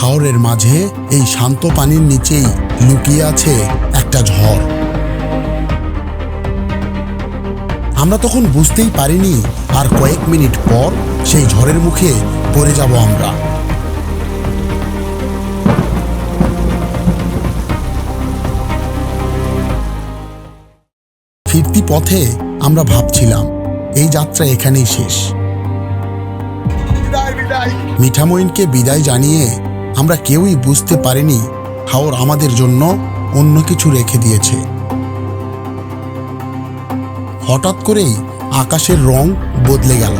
হাওরের মাঝে এই শান্ত পানির নিচেই লুকিয়ে আছে একটা ঝড়। আমরা তখন বুঝতেই পারিনি আর কয়েক মিনিট পর সেই ঝড়ের মুখে পড়ে যাব আমরা। ফিরতি পথে আমরা ভাবছিলাম এই যাত্রা এখানেই শেষ। মিঠামইনকে বিদায় জানিয়ে আমরা কেউই বুঝতে পারিনি হাওর আমাদের জন্য অন্য কিছু রেখে দিয়েছে। হঠাৎ করেই আকাশের রং বদলে গেল,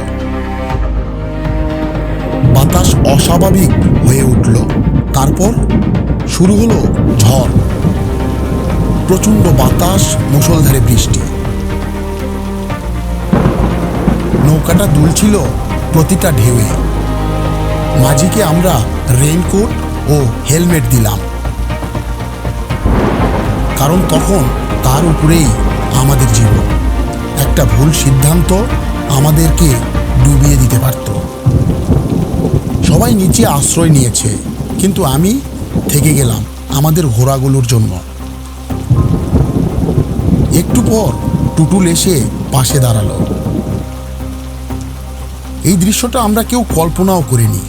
বাতাস অস্বাভাবিক হয়ে উঠল। তারপর শুরু হলো ঝড়, প্রচণ্ড বাতাস, মুষলধারে বৃষ্টি। নৌকাটা দুলছিল প্রতিটা ঢেউয়ে। মাঝিকে আমরা রেইনকোট ও হেলমেট দিলাম, কারণ তখন তার উপরেই আমাদের জীবন। একটা ভুল সিদ্ধান্ত আমাদেরকে ডুবিয়ে দিতে পারত। সবাই নিচে আশ্রয় নিয়েছে, কিন্তু আমি থেকে গেলাম আমাদের ঘোড়াগুলোর জন্য। একটু পর টুটুল এসে পাশে দাঁড়ালো। এই দৃশ্যটা আমরা কেউ কল্পনাও করিনি।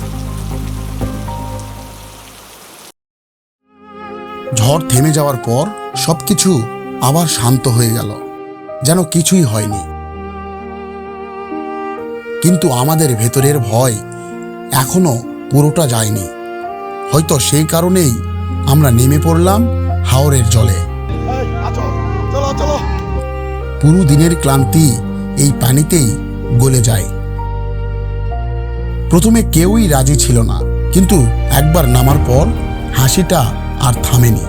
ঝড় থেমে যাওয়ার পর সবকিছু আবার শান্ত হয়ে গেল, যেন কিছুই হয়নি। কিন্তু আমাদের ভেতরের ভয় এখনো পুরোটা যায়নি। হয়তো সেই কারণেই আমরা নেমে পড়লাম হাওরের জলে। পুরো দিনের ক্লান্তি এই পানিতেই গলে যায়। প্রথমে কেউই রাজি ছিল না, কিন্তু একবার নামার পর হাসিটা আর থামেনি।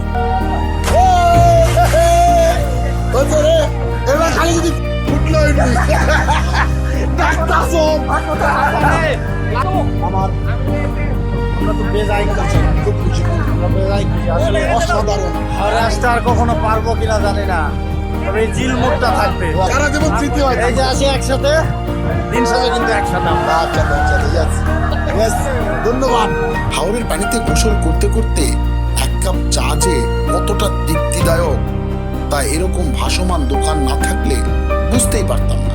আর কখনো পারবো কিনা জানি না, তবে এই জিল মুখটা থাকবে সারা জীবন স্মৃতি হয়। এই যে আসি একসাথে, দিন শেষে কিন্তু একসাথে। ধন্যবাদ। হাওরের পানিতে গোসল করতে করতে এক কাপ চা যে কতটা তৃপ্তিদায়ক তা এরকম ভাসমান দোকান না থাকলে বুঝতেই পারতাম না।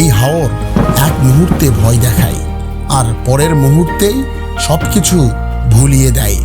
এই হাওর এক মুহূর্তে ভয় দেখায়, আর পরের মুহূর্তেই সবকিছু ভুলিয়ে দেয়।